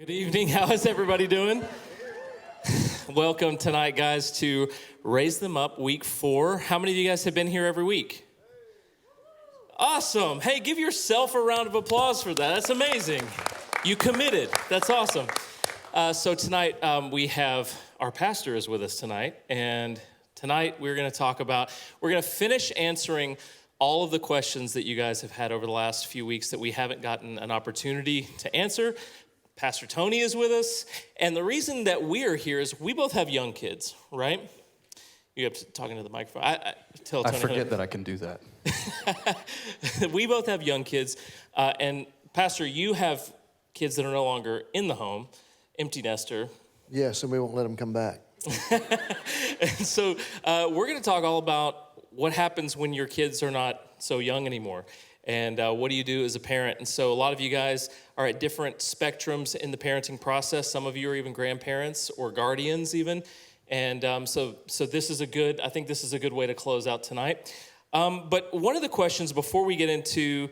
Good evening. How is everybody doing? Welcome tonight, guys, to Raise Them Up Week 4. How many of you guys have been here every week? Awesome. Hey, give yourself a round of applause for that. That's amazing. You committed. That's awesome. So tonight, we have our pastor is with us tonight. And tonight, we're going to finish answering all of the questions that you guys have had over the last few weeks that we haven't gotten an opportunity to answer. Pastor Tony is with us, and the reason that we are here is we both have young kids, right? You have to talking to the microphone. Tell Tony. I forget that I can do that. We both have young kids, and Pastor, you have kids that are no longer in the home, empty nester. Yes, and we won't let them come back. And so we're going to talk all about what happens when your kids are not so young anymore. And what do you do as a parent? And so a lot of you guys are at different spectrums in the parenting process. Some of you are even grandparents or guardians even. And so this is I think this is a good way to close out tonight. But one of the questions before we get into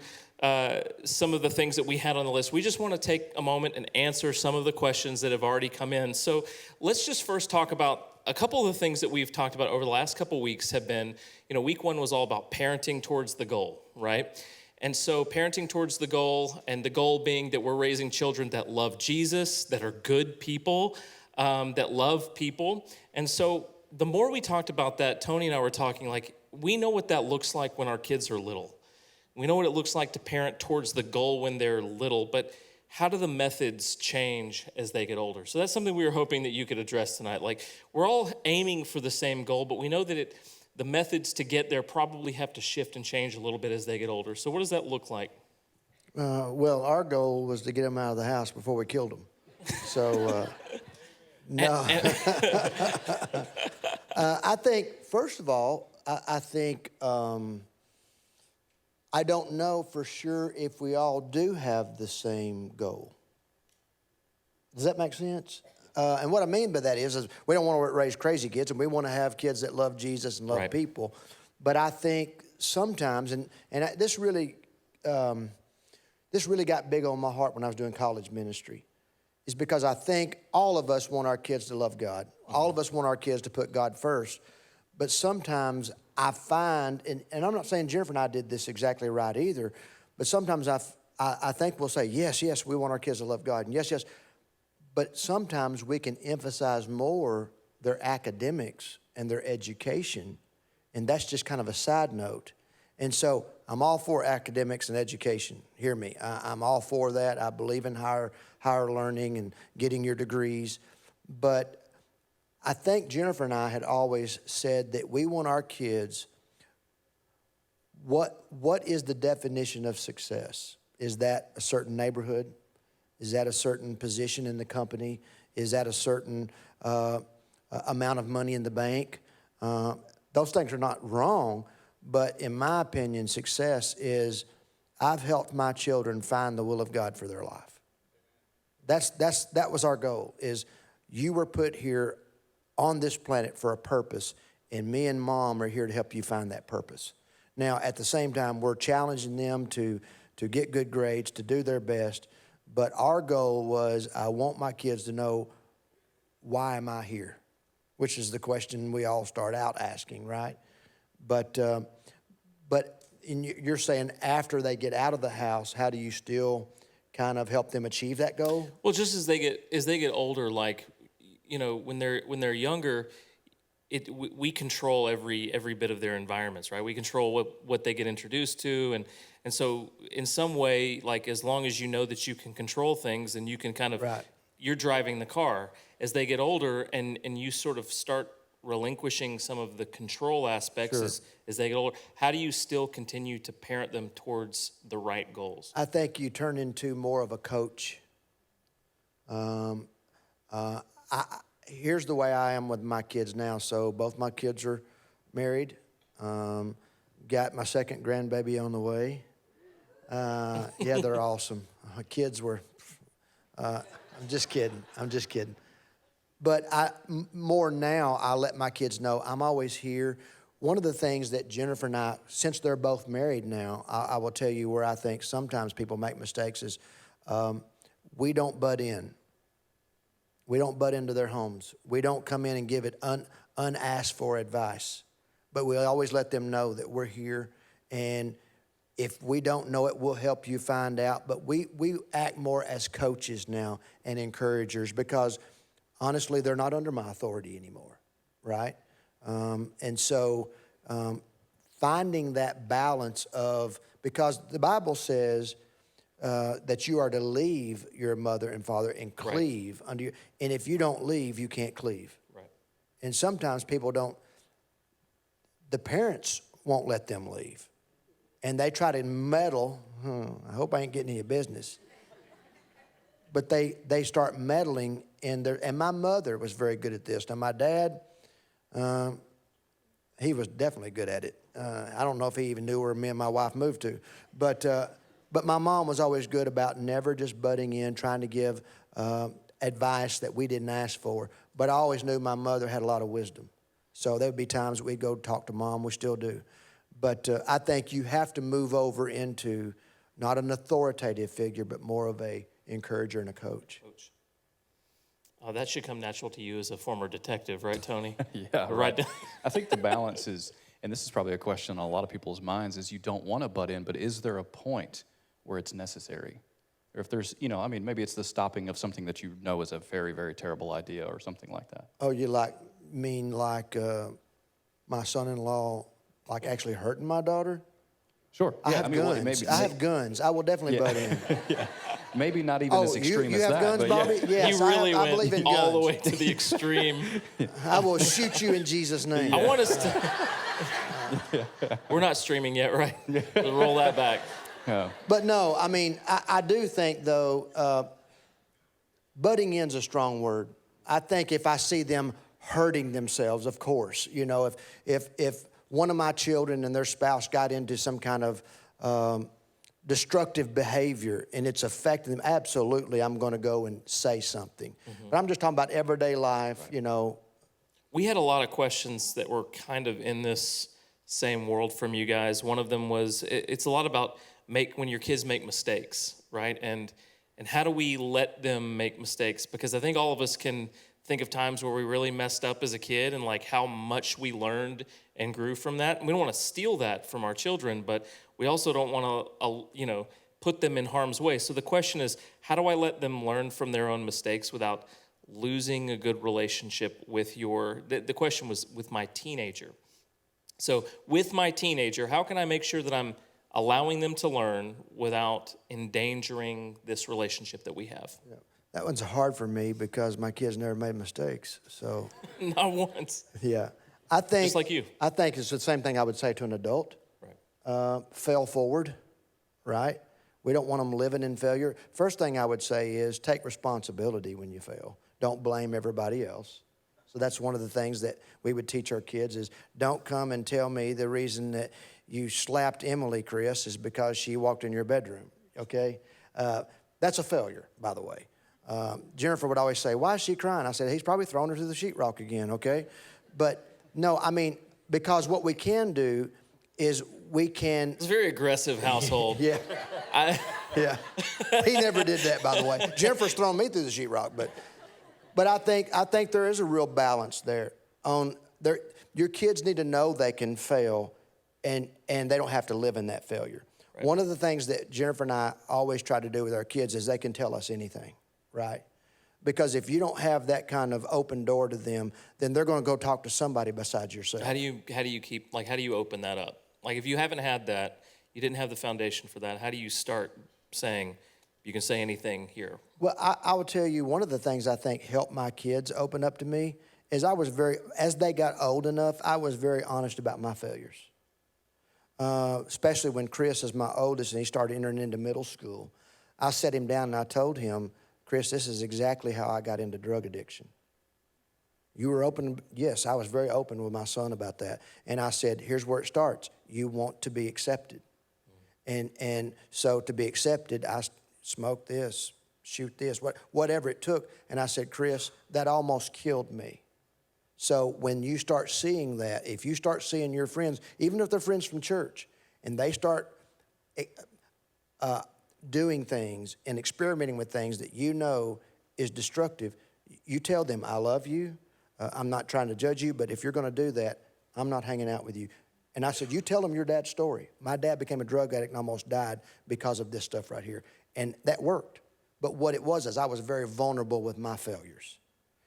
some of the things that we had on the list, we just want to take a moment and answer some of the questions that have already come in. So let's just first talk about a couple of the things that we've talked about over the last couple of weeks have been, week 1 was all about parenting towards the goal, right? And so parenting towards the goal, and the goal being that we're raising children that love Jesus, that are good people, that love people. And so the more we talked about that, Tony and I were talking we know what that looks like when our kids are little. We know what it looks like to parent towards the goal when they're little, but how do the methods change as they get older? So that's something we were hoping that you could address tonight. We're all aiming for the same goal, but we know that the methods to get there probably have to shift and change a little bit as they get older. So what does that look like? Well, our goal was to get them out of the house before we killed them. So, no. I think, first of all, I think I don't know for sure if we all do have the same goal. Does that make sense? And what I mean by that is we don't want to raise crazy kids, and we want to have kids that love Jesus and love people. But I think sometimes, and this really got big on my heart when I was doing college ministry, is because I think all of us want our kids to love God. Mm-hmm. All of us want our kids to put God first. But sometimes I find, and I'm not saying Jennifer and I did this exactly right either, but sometimes I think we'll say, yes, we want our kids to love God, and yes. But sometimes we can emphasize more their academics and their education, and that's just kind of a side note. And so I'm all for academics and education. Hear me. I'm all for that. I believe in higher learning and getting your degrees. But I think Jennifer and I had always said that we want our kids, what is the definition of success? Is that a certain neighborhood? Is that a certain position in the company? Is that a certain amount of money in the bank? Those things are not wrong, but in my opinion, success is I've helped my children find the will of God for their life. That was our goal, is you were put here on this planet for a purpose, and me and Mom are here to help you find that purpose. Now, at the same time, we're challenging them to get good grades, to do their best. But our goal was, I want my kids to know, why am I here? Which is the question we all start out asking, right? But you're saying after they get out of the house, how do you still kind of help them achieve that goal? Well, just as they get older, when they're younger, we control every bit of their environments, right? We control what they get introduced to, and so in some way, as long as you know that you can control things and you can kind of, you're driving the car. As they get older and you sort of start relinquishing some of the control aspects as they get older, how do you still continue to parent them towards the right goals? I think you turn into more of a coach. Here's the way I am with my kids now. So both my kids are married. Got my second grandbaby on the way. Yeah, they're awesome. Kids were, I'm just kidding. But more now, I let my kids know I'm always here. One of the things that Jennifer and I, since they're both married now, I will tell you where I think sometimes people make mistakes is we don't butt in. We don't butt into their homes. We don't come in and give it unasked for advice. But we always let them know that we're here, and if we don't know it, we'll help you find out. But we act more as coaches now and encouragers, because honestly, they're not under my authority anymore, right? And so finding that balance of, because the Bible says that you are to leave your mother and father and cleave unto you. And if you don't leave, you can't cleave. Right. And sometimes people don't, the parents won't let them leave. And they try to meddle. I hope I ain't getting any business. But they start meddling in their, and my mother was very good at this. Now my dad, he was definitely good at it. I don't know if he even knew where me and my wife moved to. But my mom was always good about never just butting in, trying to give advice that we didn't ask for. But I always knew my mother had a lot of wisdom. So there would be times we'd go talk to Mom. We still do. But I think you have to move over into not an authoritative figure, but more of a encourager and a coach. That should come natural to you as a former detective, right, Tony? Yeah, right. I think the balance is, and this is probably a question on a lot of people's minds, is you don't want to butt in, but is there a point where it's necessary? Or if there's, maybe it's the stopping of something that you know is a very, very terrible idea or something like that. Oh, you mean my son-in-law actually hurting my daughter? Sure. I have guns. I have guns. I will definitely butt in. Yeah. Maybe not even as extreme as that. You have guns, Bobby? Yeah. Yes, he really I believe in went all guns. the way to the extreme. I will shoot you in Jesus' name. I want us to... We're not streaming yet, right? We'll roll that back. Yeah. But no, I do think, though, butting in's a strong word. I think if I see them hurting themselves, of course, if one of my children and their spouse got into some kind of destructive behavior and it's affecting them, absolutely, I'm going to go and say something. Mm-hmm. But I'm just talking about everyday life, We had a lot of questions that were kind of in this same world from you guys. One of them was, it's a lot about when your kids make mistakes, right? And how do we let them make mistakes? Because I think all of us can think of times where we really messed up as a kid and how much we learned and grew from that. And we don't want to steal that from our children, but we also don't want to, put them in harm's way. So the question is, how do I let them learn from their own mistakes without losing a good relationship with the question was with my teenager. So with my teenager, how can I make sure that I'm allowing them to learn without endangering this relationship that we have? Yeah. That one's hard for me because my kids never made mistakes. So not once. Yeah. I think just like you. I think it's the same thing I would say to an adult. Right. Fail forward, right? We don't want them living in failure. First thing I would say is take responsibility when you fail. Don't blame everybody else. So that's one of the things that we would teach our kids is don't come and tell me the reason that you slapped Emily, Chris, is because she walked in your bedroom, okay? That's a failure, by the way. Jennifer would always say, why is she crying? I said, he's probably thrown her to the sheetrock again, okay? But no, because what we can do is we can... It's a very aggressive household. Yeah. Yeah. He never did that, by the way. Jennifer's thrown me through the sheetrock, but I think there is a real balance there. Your kids need to know they can fail, and they don't have to live in that failure. Right. One of the things that Jennifer and I always try to do with our kids is they can tell us anything, right? Because if you don't have that kind of open door to them, then they're going to go talk to somebody besides yourself. How do you open that up? If you haven't had that, you didn't have the foundation for that, how do you start saying, you can say anything here? Well, I will tell you, one of the things I think helped my kids open up to me is as they got old enough, I was very honest about my failures. Especially when Chris is my oldest and he started entering into middle school. I sat him down and I told him, Chris, this is exactly how I got into drug addiction. You were open? Yes, I was very open with my son about that. And I said, here's where it starts. You want to be accepted. And so to be accepted, I smoke this, shoot this, whatever it took. And I said, Chris, that almost killed me. So when you start seeing that, if you start seeing your friends, even if they're friends from church, and they start doing things and experimenting with things that you know is destructive, you tell them, I love you. I'm not trying to judge you, but if you're going to do that, I'm not hanging out with you. And I said, you tell them your dad's story. My dad became a drug addict and almost died because of this stuff right here. And that worked. But what it was is I was very vulnerable with my failures.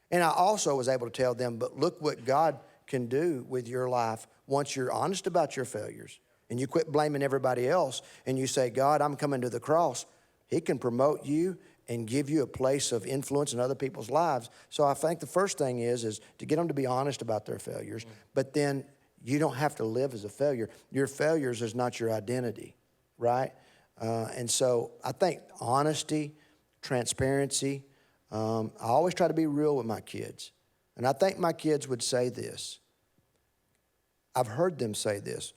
And I also was able to tell them, but look what God can do with your life once you're honest about your failures and you quit blaming everybody else and you say, God, I'm coming to the cross. He can promote you and give you a place of influence in other people's lives. So I think the first thing is to get them to be honest about their failures, but then you don't have to live as a failure. Your failures is not your identity, right? And so I think honesty, transparency, I always try to be real with my kids. And I think my kids would say this. I've heard them say this.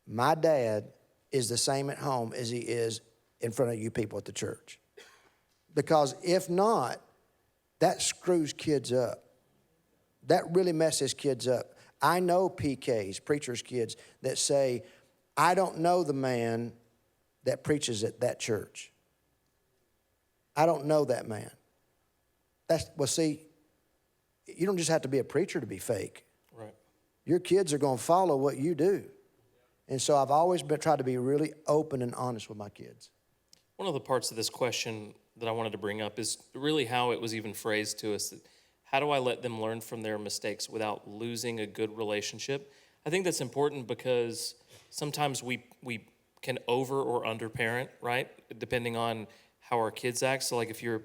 My dad is the same at home as he is in front of you people at the church. Because if not, that screws kids up. That really messes kids up. I know PKs, preachers' kids, that say, I don't know the man that preaches at that church. I don't know that man. Well, see, you don't just have to be a preacher to be fake. Right. Your kids are going to follow what you do. And so I've always tried to be really open and honest with my kids. One of the parts of this question that I wanted to bring up is really how it was even phrased to us. That how do I let them learn from their mistakes without losing a good relationship? I think that's important because sometimes we can over or under parent, right? Depending on how our kids act. So like if your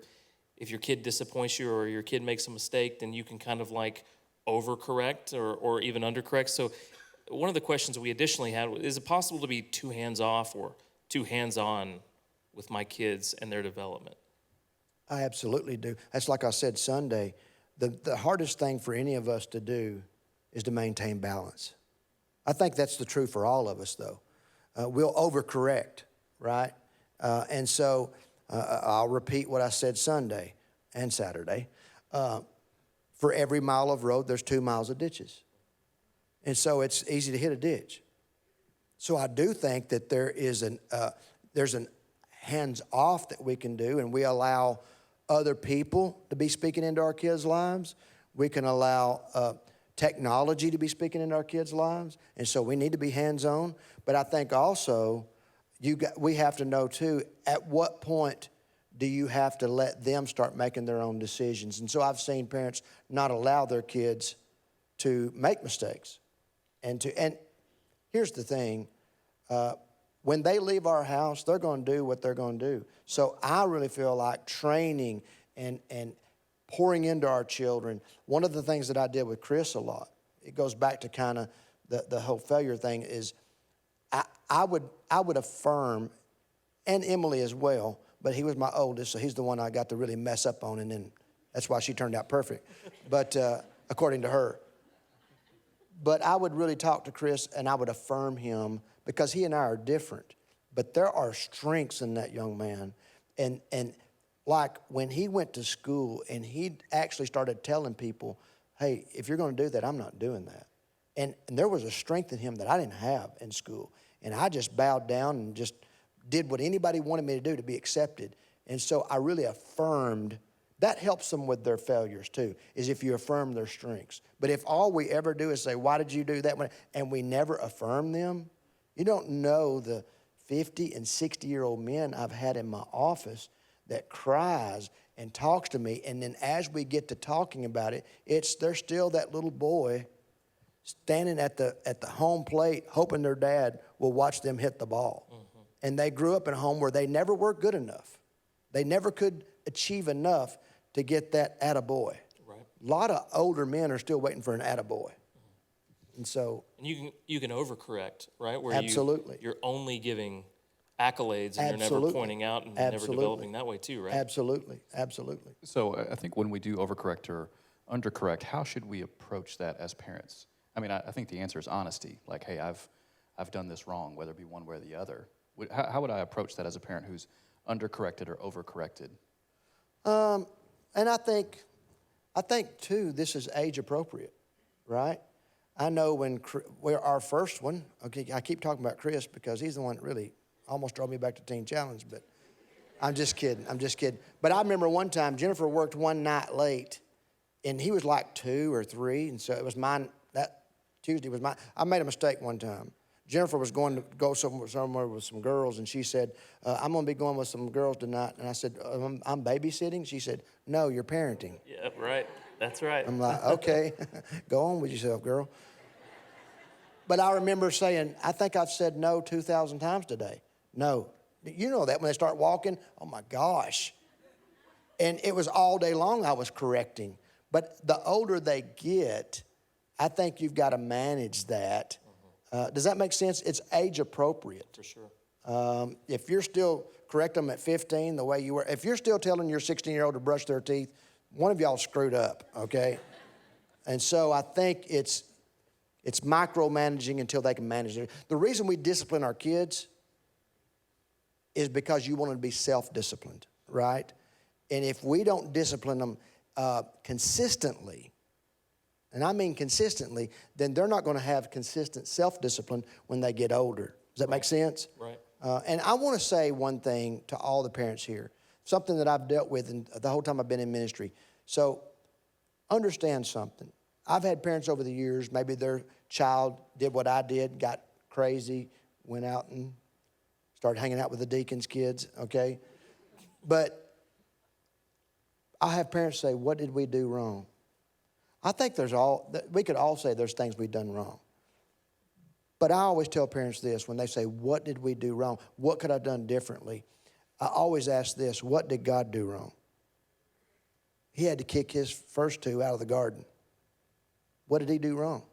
kid disappoints you or your kid makes a mistake, then you can kind of like overcorrect or even undercorrect. So one of the questions we additionally had was, is it possible to be too hands-off or too hands-on with my kids and their development? I absolutely do. That's like I said Sunday. The hardest thing for any of us to do is to maintain balance. I think that's the truth for all of us, though. We'll overcorrect, right? And so I'll repeat what I said Sunday and Saturday. For every mile of road, there's 2 miles of ditches. And so it's easy to hit a ditch. So I do think that there's an hands-off that we can do, and we allow other people to be speaking into our kids' lives. We can allow technology to be speaking into our kids' lives, and so we need to be hands-on. But I think also we have to know, too, at what point do you have to let them start making their own decisions? And so I've seen parents not allow their kids to make mistakes. And here's the thing. When they leave our house, they're going to do what they're going to do. So I really feel like training and pouring into our children. One of the things that I did with Chris a lot, it goes back to kind of the whole failure thing, is I would affirm, and Emily as well, but he was my oldest, so he's the one I got to really mess up on, and then that's why she turned out perfect, but according to her. But I would really talk to Chris, and I would affirm him, because he and I are different. But there are strengths in that young man. And like when he went to school and he actually started telling people, hey, if you're going to do that, I'm not doing that. And there was a strength in him that I didn't have in school. And I just bowed down and just did what anybody wanted me to do to be accepted. And so I really affirmed. That helps them with their failures too, is if you affirm their strengths. But if all we ever do is say, why did you do that? And we never affirm them, you don't know the 50 and 60-year-old men I've had in my office that cries and talks to me. And then as we get to talking about it, they're still that little boy standing at the home plate hoping their dad will watch them hit the ball. Mm-hmm. And they grew up in a home where they never were good enough. They never could achieve enough to get that attaboy. Right. A lot of older men are still waiting for an attaboy. And so, and you can overcorrect, right? Where absolutely. You're only giving accolades and you're never pointing out and never developing that way too, right? Absolutely. So I think when we do overcorrect or undercorrect, how should we approach that as parents? I mean, I think the answer is honesty. Like, hey, I've done this wrong, whether it be one way or the other. How would I approach that as a parent who's undercorrected or overcorrected? And I think too, this is age appropriate, right? I know when our first one, okay, I keep talking about Chris because he's the one that really almost drove me back to Teen Challenge, but I'm just kidding. But I remember one time Jennifer worked one night late, And he was like 2 or 3, and so it was mine. That Tuesday was mine. I made a mistake one time. Jennifer was going to go somewhere with some girls, and she said, I'm going to be going with some girls tonight. And I said, I'm babysitting? She said, no, you're parenting. Yeah, right. That's right. I'm like, okay, go on with yourself, girl. But I remember saying, I think I've said no 2,000 times today. No. You know that when they start walking, oh my gosh. And it was all day long I was correcting. But the older they get, I think you've got to manage that. Does that make sense? It's age appropriate. For sure. If you're still correct them at 15 the way you were, if you're still telling your 16-year-old to brush their teeth, one of y'all screwed up, okay? And so I think it's micromanaging until they can manage it. The reason we discipline our kids is because you want them to be self-disciplined, right? And if we don't discipline them consistently, and I mean consistently, then they're not going to have consistent self-discipline when they get older. Does that make sense? Right. And I want to say one thing to all the parents here, something that I've dealt with the whole time I've been in ministry. So understand something. I've had parents over the years, maybe their child did what I did, got crazy, went out and started hanging out with the deacon's kids, okay? But I have parents say, what did we do wrong? I think we could all say there's things we've done wrong. But I always tell parents this when they say, what did we do wrong? What could I have done differently? I always ask this, what did God do wrong? He had to kick his first 2 out of the garden. What did he do wrong?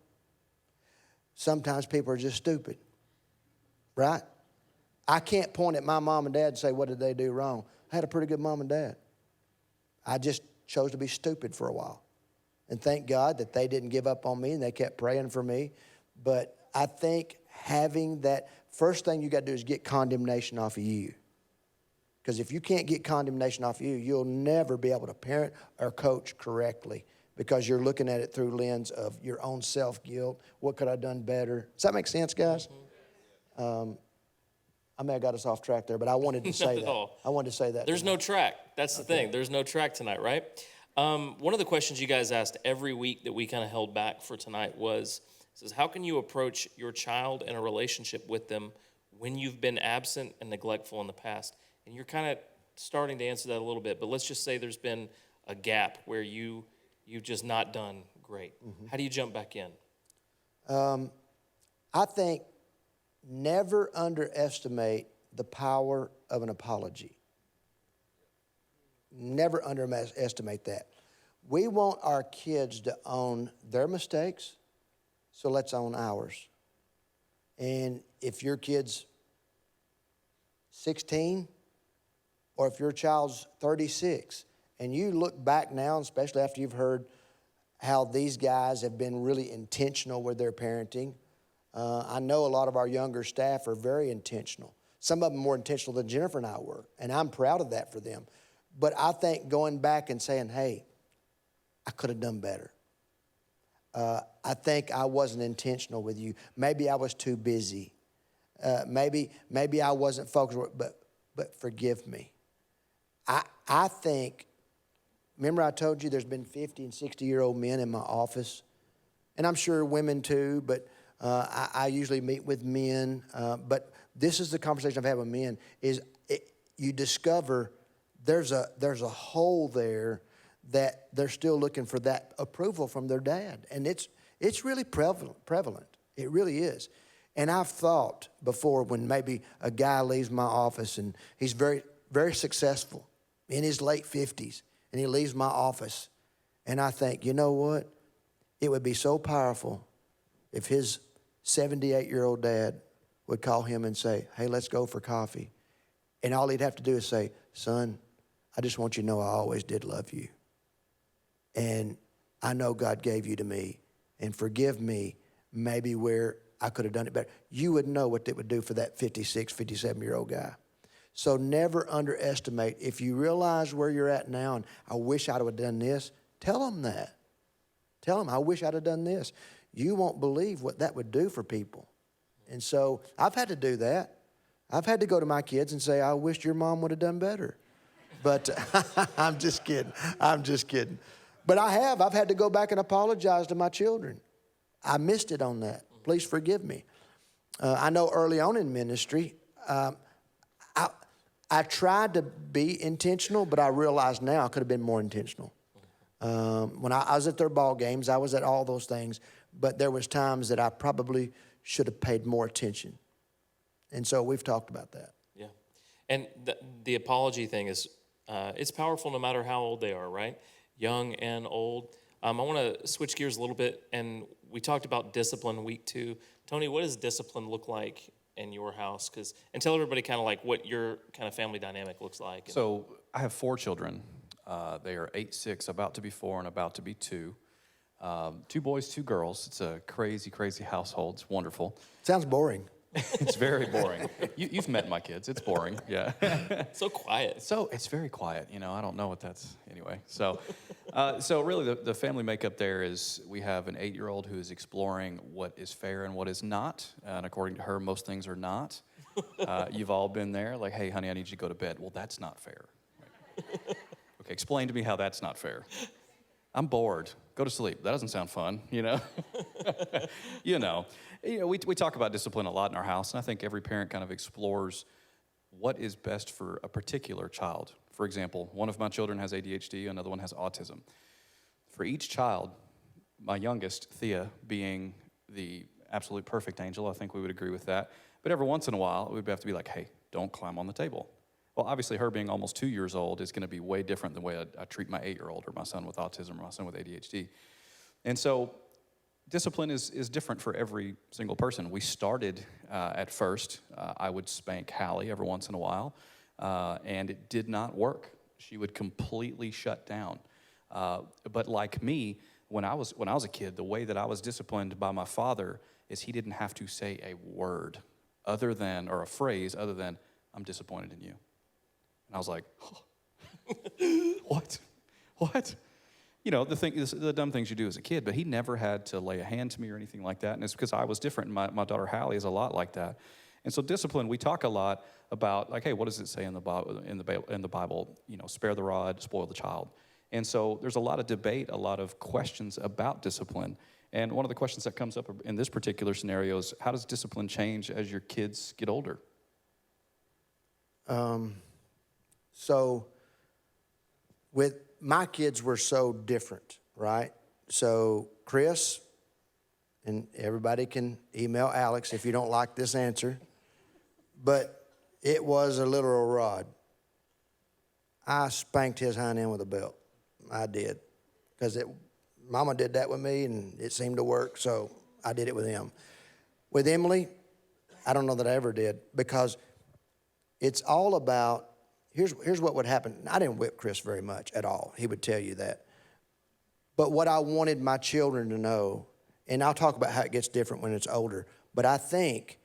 Sometimes people are just stupid, right? I can't point at my mom and dad and say, what did they do wrong? I had a pretty good mom and dad. I just chose to be stupid for a while. And thank God that they didn't give up on me and they kept praying for me. But I think having that, first thing you got to do is get condemnation off of you. Because if you can't get condemnation off of you, you'll never be able to parent or coach correctly because you're looking at it through lens of your own self-guilt. What could I have done better? Does that make sense, guys? I may have got us off track there, but I wanted to say that. All. I wanted to say that. There's no track. That's the thing. There's no track tonight, right? One of the questions you guys asked every week that we kind of held back for tonight was, says, how can you approach your child in a relationship with them when you've been absent and neglectful in the past? And you're kind of starting to answer that a little bit, but let's just say there's been a gap where you've just not done great. How do you jump back in? I think never underestimate the power of an apology. Never underestimate that. We want our kids to own their mistakes, so let's own ours. And if your kid's 16, or if your child's 36, and you look back now, especially after you've heard how these guys have been really intentional with their parenting. I know a lot of our younger staff are very intentional. Some of them more intentional than Jennifer and I were, and I'm proud of that for them. But I think going back and saying, hey, I could have done better. I think I wasn't intentional with you. Maybe I was too busy. Maybe I wasn't focused, but forgive me. I think, remember I told you there's been 50 and 60-year-old men in my office, and I'm sure women too, but I usually meet with men. But this is the conversation I've had with men, you discover there's a hole there that they're still looking for that approval from their dad. And it's really prevalent. It really is. And I've thought before when maybe a guy leaves my office and he's very, very successful in his late 50s, and he leaves my office, and I think, you know what? It would be so powerful if his 78-year-old dad would call him and say, hey, let's go for coffee. And all he'd have to do is say, son, I just want you to know I always did love you. And I know God gave you to me. And forgive me maybe where I could have done it better. You would know what it would do for that 56, 57-year-old guy. So never underestimate. If you realize where you're at now and I wish I would have done this, tell them that. Tell them, I wish I'd have done this. You won't believe what that would do for people. And so I've had to do that. I've had to go to my kids and say, I wish your mom would have done better. But I'm just kidding. I'm just kidding. But I've had to go back and apologize to my children. I missed it on that. Please forgive me. I know early on in ministry, I tried to be intentional, but I realize now I could have been more intentional. When I was at their ball games, I was at all those things, but there was times that I probably should have paid more attention. And so we've talked about that. Yeah. And the apology thing is, it's powerful no matter how old they are, right? Young and old. I want to switch gears a little bit, and we talked about discipline week 2. Tony, what does discipline look like in your house? And tell everybody kind of like what your kind of family dynamic looks like. So I have 4 children. They are 8, 6, about to be 4, and about to be 2. 2 boys, 2 girls. It's a crazy, crazy household. It's wonderful. Sounds boring. It's very boring. You've met my kids. It's boring, yeah. So quiet. So it's very quiet. I don't know what that's, anyway. So really the family makeup there is we have an 8-year-old who is exploring what is fair and what is not. And according to her, most things are not. You've all been there. Like, hey, honey, I need you to go to bed. Well, that's not fair. Right. Okay, explain to me how that's not fair. I'm bored. Go to sleep. That doesn't sound fun, We talk about discipline a lot in our house, and I think every parent kind of explores what is best for a particular child. For example, one of my children has ADHD, another one has autism. For each child, my youngest, Thea, being the absolute perfect angel, I think we would agree with that. But every once in a while, we'd have to be like, hey, don't climb on the table. Well, obviously, her being almost 2 years old is going to be way different than the way I treat my 8-year-old or my son with autism or my son with ADHD. And so discipline is different for every single person. We started at first, I would spank Hallie every once in a while, and it did not work. She would completely shut down. But like me, when I was a kid, the way that I was disciplined by my father is he didn't have to say a word or a phrase other than, I'm disappointed in you. And I was like, oh. What? The dumb things you do as a kid, but he never had to lay a hand to me or anything like that. And it's because I was different. My daughter Hallie is a lot like that. And so discipline, we talk a lot about, like, hey, what does it say in the Bible? Spare the rod, spoil the child. And so there's a lot of debate, a lot of questions about discipline. And one of the questions that comes up in this particular scenario is, how does discipline change as your kids get older? So with my kids were so different, right? So Chris, and everybody can email Alex if you don't like this answer, but it was a literal rod. I spanked his hind end with a belt. I did. Because Mama did that with me, and it seemed to work, so I did it with him. With Emily, I don't know that I ever did, because it's all about, here's what would happen. I didn't whip Chris very much at all. He would tell you that. But what I wanted my children to know, and I'll talk about how it gets different when it's older, but I think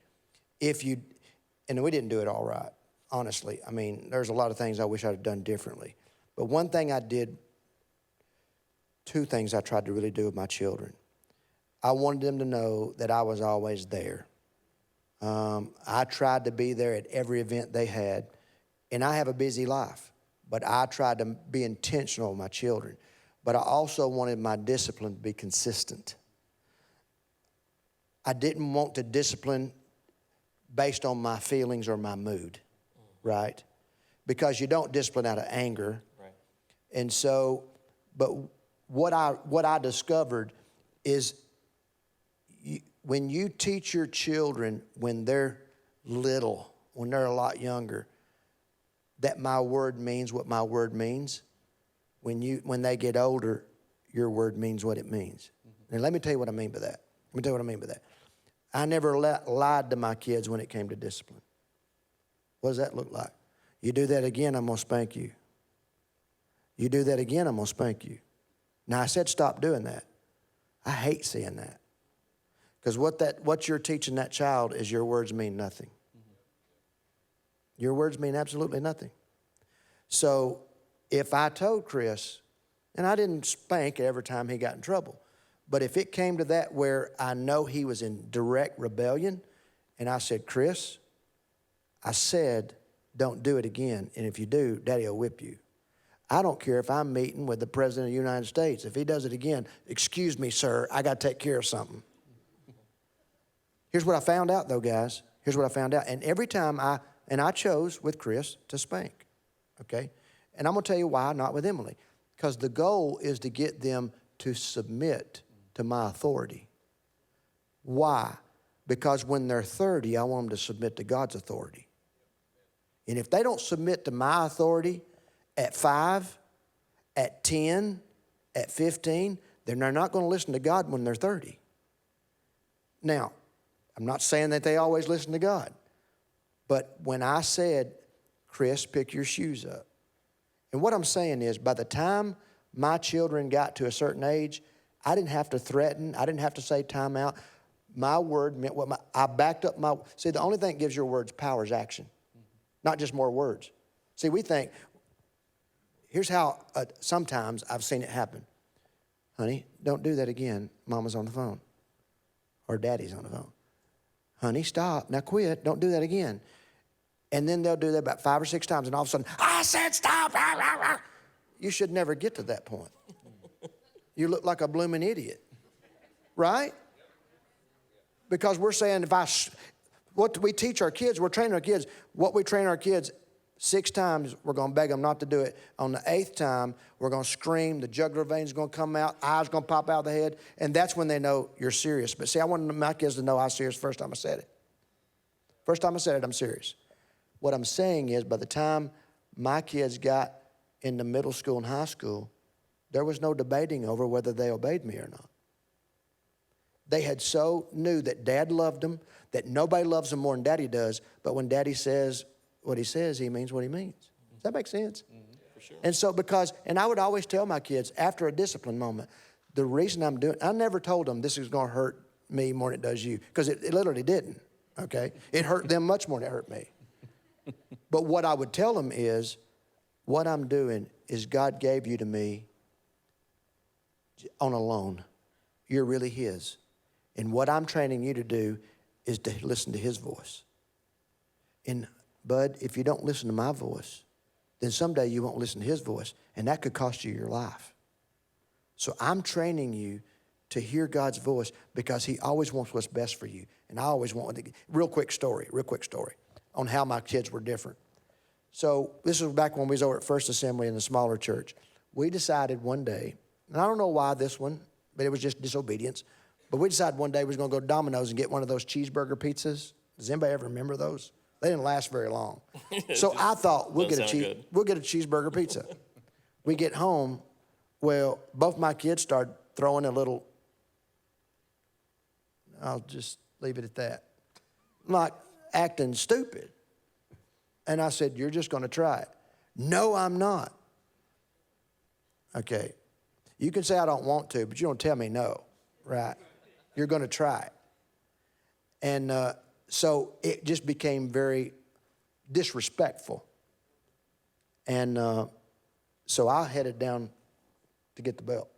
and we didn't do it all right, honestly. I mean, there's a lot of things I wish I'd have done differently. But one thing I did, 2 things I tried to really do with my children. I wanted them to know that I was always there. I tried to be there at every event they had. And I have a busy life, but I tried to be intentional with my children. But I also wanted my discipline to be consistent. I didn't want to discipline based on my feelings or my mood, right? Because you don't discipline out of anger. Right. And so, but what I discovered is when you teach your children when they're little, when they're a lot younger, that my word means what my word means, when they get older, your word means what it means. And let me tell you what I mean by that. I never lied to my kids when it came to discipline. What does that look like? You do that again, I'm going to spank you. You do that again, I'm going to spank you. Now, I said stop doing that. I hate seeing that. Because what you're teaching that child is your words mean nothing. Your words mean absolutely nothing. So if I told Chris, and I didn't spank every time he got in trouble, but if it came to that where I know he was in direct rebellion, and I said, Chris, I said, don't do it again, and if you do, Daddy will whip you. I don't care if I'm meeting with the President of the United States. If he does it again, excuse me, sir, I got to take care of something. Here's what I found out, though, guys. Here's what I found out. And every time I chose with Chris to spank, okay? And I'm going to tell you why, not with Emily. Because the goal is to get them to submit to my authority. Why? Because when they're 30, I want them to submit to God's authority. And if they don't submit to my authority at 5, at 10, at 15, then they're not going to listen to God when they're 30. Now, I'm not saying that they always listen to God. But when I said, Chris, pick your shoes up. And what I'm saying is, by the time my children got to a certain age, I didn't have to threaten. I didn't have to say time out. My word meant what I backed up my... See, the only thing that gives your words power is action, not just more words. See, we think... Here's how sometimes I've seen it happen. Honey, don't do that again. Mama's on the phone. Or daddy's on the phone. Honey, stop. Now quit. Don't do that again. And then they'll do that about 5 or 6 times, and all of a sudden, I said stop. You should never get to that point. You look like a blooming idiot. Right? Because we're saying what we teach our kids, we're training our kids, what we train our kids 6 times, we're going to beg them not to do it. On the 8th time, we're going to scream. The jugular vein's going to come out. Eyes going to pop out of the head. And that's when they know you're serious. But see, I wanted my kids to know I was serious the first time I said it. First time I said it, I'm serious. What I'm saying is, by the time my kids got into middle school and high school, there was no debating over whether they obeyed me or not. They had so knew that Dad loved them, that nobody loves them more than Daddy does. But when Daddy says what he says, he means what he means. Does that make sense? Mm-hmm. For sure. And so and I would always tell my kids after a discipline moment, the reason I'm doing, I never told them this is going to hurt me more than it does you, because it literally didn't, okay? It hurt them much more than it hurt me. But what I would tell them is, what I'm doing is God gave you to me on a loan. You're really his. And what I'm training you to do is to listen to his voice. And bud, if you don't listen to my voice, then someday you won't listen to his voice, and that could cost you your life. So I'm training you to hear God's voice, because he always wants what's best for you. And I always want, real quick story on how my kids were different. So this was back when we was over at First Assembly in the smaller church. We decided one day, and I don't know why this one, but it was just disobedience. But we decided one day we was going to go to Domino's and get one of those cheeseburger pizzas. Does anybody ever remember those? They didn't last very long. So I thought, we'll get a cheeseburger pizza. We get home. Well, both my kids started throwing a little, I'll just leave it at that, like acting stupid. And I said, you're just going to try it. No, I'm not. Okay. You can say I don't want to, but you don't tell me no, right? You're going to try it. And so it just became very disrespectful. And so I headed down to get the belt.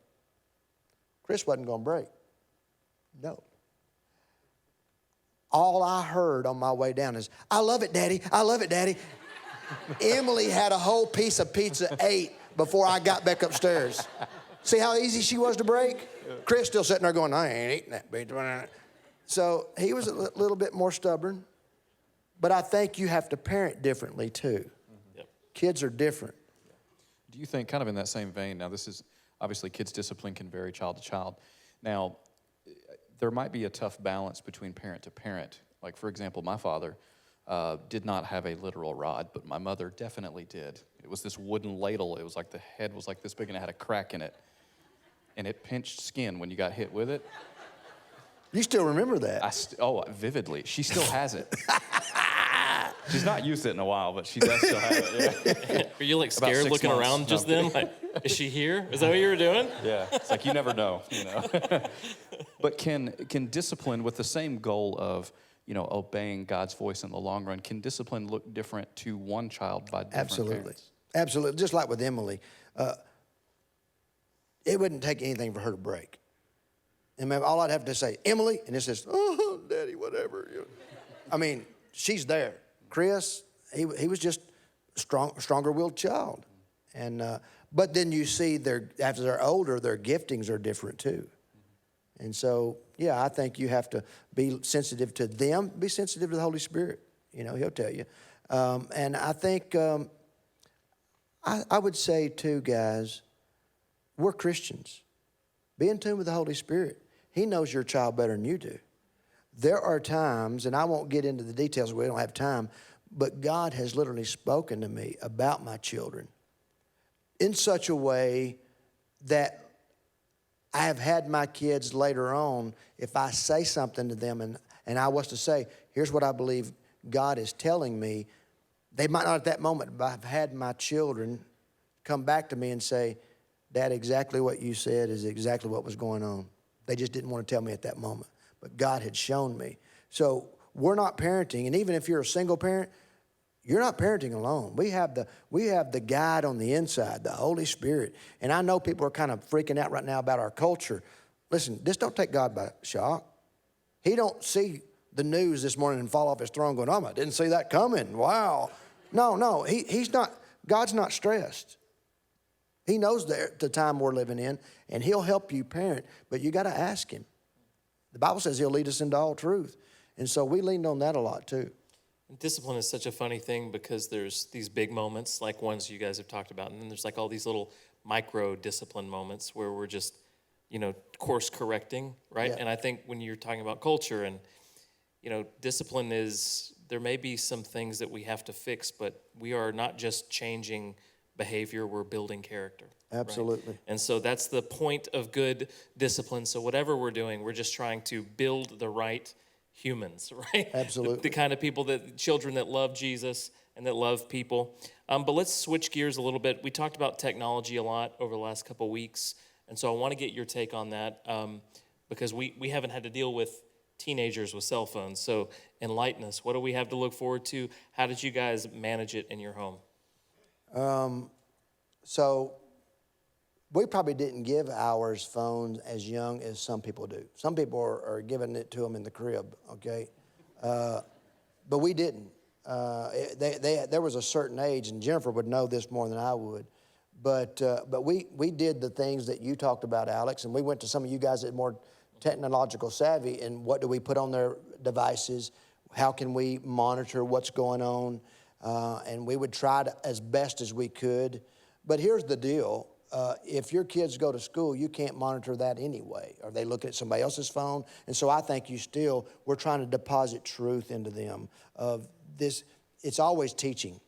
Chris wasn't going to break. No. All I heard on my way down is, I love it, Daddy. I love it, Daddy. Emily had a whole piece of pizza ate before I got back upstairs. See how easy she was to break? Chris still sitting there going, I ain't eating that pizza. So he was a little bit more stubborn. But I think you have to parent differently too. Yep. Kids are different. Do you think, kind of in that same vein, now this is, obviously kids' discipline can vary child to child. Now, there might be a tough balance between parent to parent. Like, for example, my father did not have a literal rod, but my mother definitely did. It was this wooden ladle. It was like the head was like this big and it had a crack in it. And it pinched skin when you got hit with it. You still remember that? Vividly. She still has it. She's not used it in a while, but she does still have it. Yeah. Were you like scared looking around just then? Like, is she here? Is that what you were doing? Yeah. It's like you never know, you know. But can discipline with the same goal of, obeying God's voice in the long run, can discipline look different to one child by different parents? Absolutely. Just like with Emily, it wouldn't take anything for her to break. And all I'd have to say, Emily, and it says, oh, Daddy, whatever. I mean, she's there. Chris, he was just a stronger-willed child. And but then you see after they're older, their giftings are different too. And so, yeah, I think you have to be sensitive to them, be sensitive to the Holy Spirit. You know, He'll tell you. And I think I would say too, guys, we're Christians. Be in tune with the Holy Spirit. He knows your child better than you do. There are times, and I won't get into the details, we don't have time, but God has literally spoken to me about my children in such a way that I have had my kids later on, if I say something to them and I was to say, here's what I believe God is telling me, they might not at that moment, but I've had my children come back to me and say, Dad, exactly what you said is exactly what was going on. They just didn't want to tell me at that moment, but God had shown me. So we're not parenting, and even if you're a single parent, you're not parenting alone. We have the guide on the inside, the Holy Spirit. And I know people are kind of freaking out right now about our culture. Listen, just don't take God by shock. He don't see the news this morning and fall off his throne going, I didn't see that coming. Wow. No, he's not. God's not stressed. He knows the time we're living in, and he'll help you parent, but you got to ask him. The Bible says he'll lead us into all truth. And so we leaned on that a lot too. Discipline is such a funny thing because there's these big moments like ones you guys have talked about, and then there's like all these little micro discipline moments where we're just, course correcting, right? Yeah. And I think when you're talking about culture and, discipline is, there may be some things that we have to fix, but we are not just changing behavior, we're building character. Absolutely. Right? And so that's the point of good discipline. So whatever we're doing, we're just trying to build the right humans, right? Absolutely. The kind of people children that love Jesus and that love people. But let's switch gears a little bit. We talked about technology a lot over the last couple of weeks. And so I want to get your take on that because we haven't had to deal with teenagers with cell phones. So enlighten us. What do we have to look forward to? How did you guys manage it in your home? So we probably didn't give ours phones as young as some people do. Some people are giving it to them in the crib, okay? But we didn't. There was a certain age, and Jennifer would know this more than I would, but we did the things that you talked about, Alex, and we went to some of you guys that are more technological savvy, and what do we put on their devices? How can we monitor what's going on? And we would try to, as best as we could. But here's the deal. If your kids go to school, you can't monitor that anyway. Or they look at somebody else's phone. And so I think we're trying to deposit truth into them of this. It's always teaching.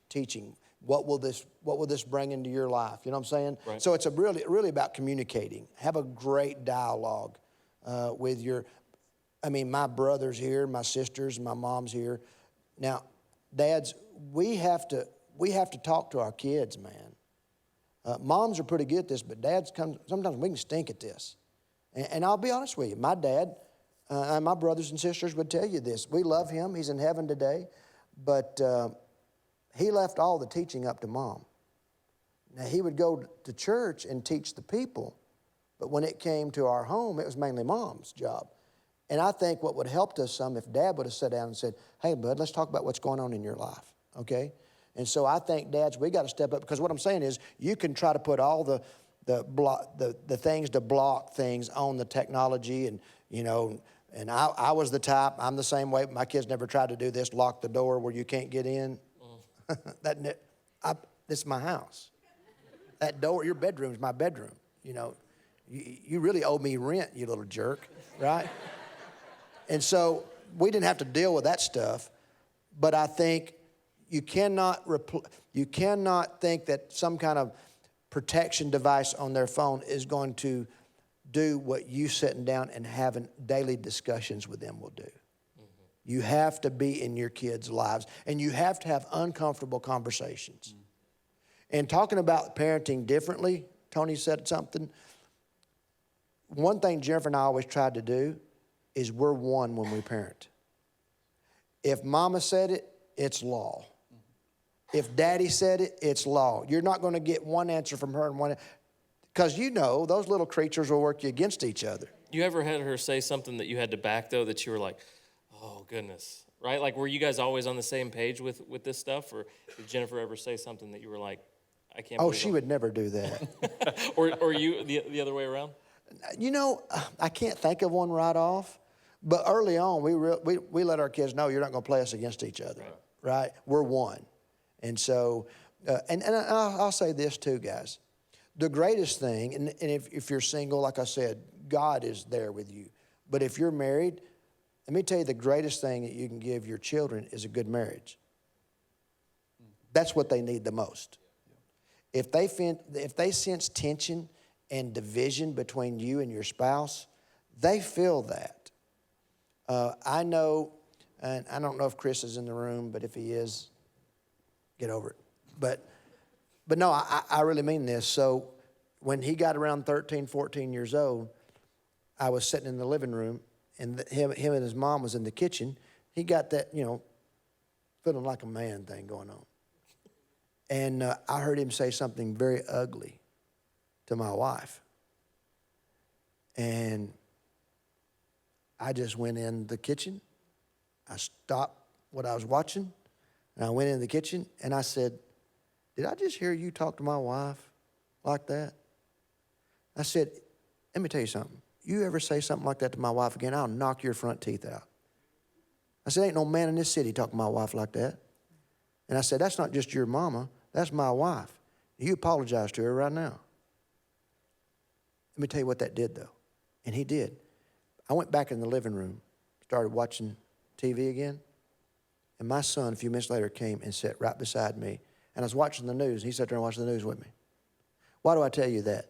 What will this bring into your life? You know what I'm saying? Right. So it's really about communicating. Have a great dialogue with my brother's here, my sisters, my mom's here. Now, dads, we have to talk to our kids, man. Moms are pretty good at this, but dads sometimes we can stink at this. And I'll be honest with you, my dad and my brothers and sisters would tell you this. We love him. He's in heaven today. But he left all the teaching up to Mom. Now, he would go to church and teach the people, but when it came to our home, it was mainly Mom's job. And I think what would have helped us some if Dad would have sat down and said, hey, bud, let's talk about what's going on in your life, okay? And so I think, dads, we got to step up, because what I'm saying is you can try to put all the things to block things on the technology, and, and I was the type, I'm the same way. My kids never tried to do this, lock the door where you can't get in. This is my house. That door, your bedroom is my bedroom. You really owe me rent, you little jerk, right? And so we didn't have to deal with that stuff, but I think you cannot think that some kind of protection device on their phone is going to do what you sitting down and having daily discussions with them will do. Mm-hmm. You have to be in your kids' lives, and you have to have uncomfortable conversations. Mm-hmm. And talking about parenting differently, Tony said something. One thing Jennifer and I always tried to do is we're one when we parent. If Mama said it, it's law. If Daddy said it, it's law. You're not going to get one answer from her and one, because those little creatures will work you against each other. You ever had her say something that you had to back, though, that you were like, oh, goodness, right? Like, were you guys always on the same page with this stuff? Or did Jennifer ever say something that you were like, I can't Oh, believe she would never do that. or you, the other way around? You know, I can't think of one right off, but early on, we let our kids know you're not going to play us against each other, right? We're one. And so, and I'll say this too, guys. The greatest thing, and if you're single, like I said, God is there with you. But if you're married, let me tell you, the greatest thing that you can give your children is a good marriage. That's what they need the most. If they sense tension and division between you and your spouse, they feel that. I know, and I don't know if Chris is in the room, but if he is, get over it. But no, I really mean this. So when he got around 13, 14 years old, I was sitting in the living room, and him and his mom was in the kitchen. He got that, feeling like a man thing going on. And I heard him say something very ugly to my wife. And I just went in the kitchen. I stopped what I was watching, and I went in the kitchen, and I said, "Did I just hear you talk to my wife like that?" I said, "Let me tell you something. You ever say something like that to my wife again, I'll knock your front teeth out." I said, "Ain't no man in this city talking to my wife like that." And I said, "That's not just your mama. That's my wife. You apologize to her right now." Let me tell you what that did, though. And he did. I went back in the living room, started watching TV again, and my son, a few minutes later, came and sat right beside me. And I was watching the news, and he sat there and watched the news with me. Why do I tell you that?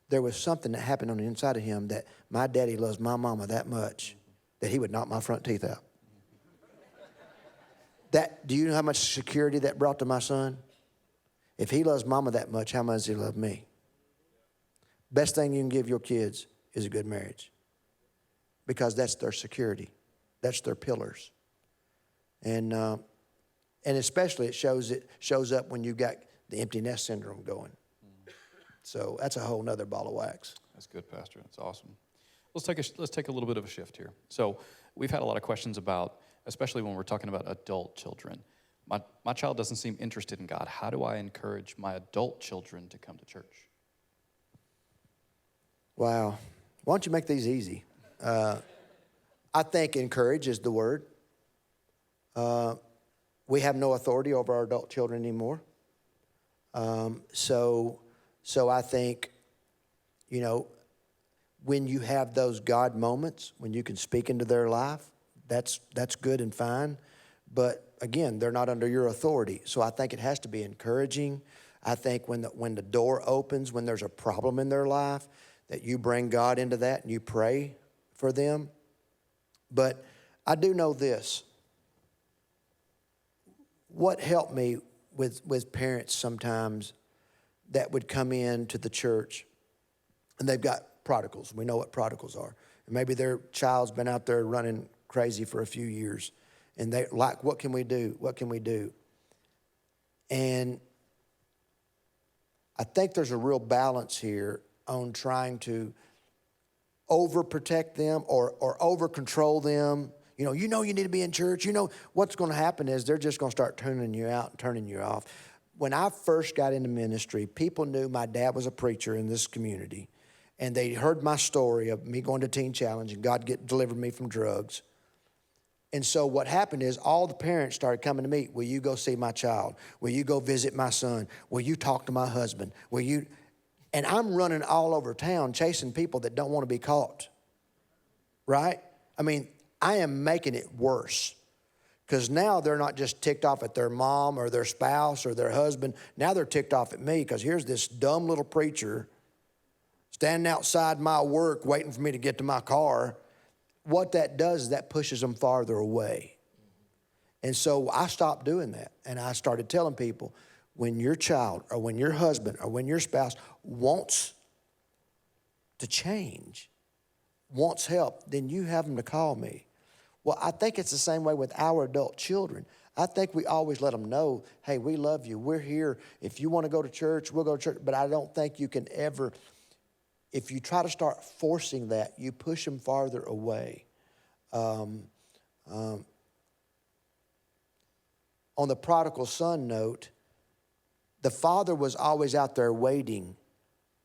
There was something that happened on the inside of him that my daddy loves my mama that much that he would knock my front teeth out. Do you know how much security that brought to my son? If he loves mama that much, how much does he love me? Best thing you can give your kids is a good marriage, because that's their security. That's their pillars. And especially it shows up when you got the empty nest syndrome going. So that's a whole nother ball of wax. That's good, Pastor. That's awesome. Let's take a little bit of a shift here. So we've had a lot of questions about, especially when we're talking about adult children. My child doesn't seem interested in God. How do I encourage my adult children to come to church? Wow. Why don't you make these easy? I think encourage is the word. We have no authority over our adult children anymore. So I think, when you have those God moments, when you can speak into their life, that's good and fine. But again, they're not under your authority. So I think it has to be encouraging. I think when the door opens, when there's a problem in their life, that you bring God into that and you pray for them. But I do know this. What helped me with parents sometimes that would come into the church, and they've got prodigals. We know what prodigals are. And maybe their child's been out there running crazy for a few years, and they're like, what can we do? What can we do? And I think there's a real balance here on trying to overprotect them or over control them. You need to be in church. What's going to happen is they're just going to start tuning you out and turning you off. When I first got into ministry, people knew my dad was a preacher in this community, and they heard my story of me going to Teen Challenge and God delivered me from drugs. And so what happened is all the parents started coming to me. Will you go see my child? Will you go visit my son? Will you talk to my husband? Will you? And I'm running all over town chasing people that don't want to be caught, right? I mean, I am making it worse, because now they're not just ticked off at their mom or their spouse or their husband. Now they're ticked off at me because here's this dumb little preacher standing outside my work waiting for me to get to my car. What that does is that pushes them farther away. And so I stopped doing that, and I started telling people, when your child or when your husband or when your spouse wants to change, wants help, then you have them to call me. Well, I think it's the same way with our adult children. I think we always let them know, hey, we love you. We're here. If you want to go to church, we'll go to church. But I don't think you can ever, if you try to start forcing that, you push them farther away. On the prodigal son note, The father was always out there waiting,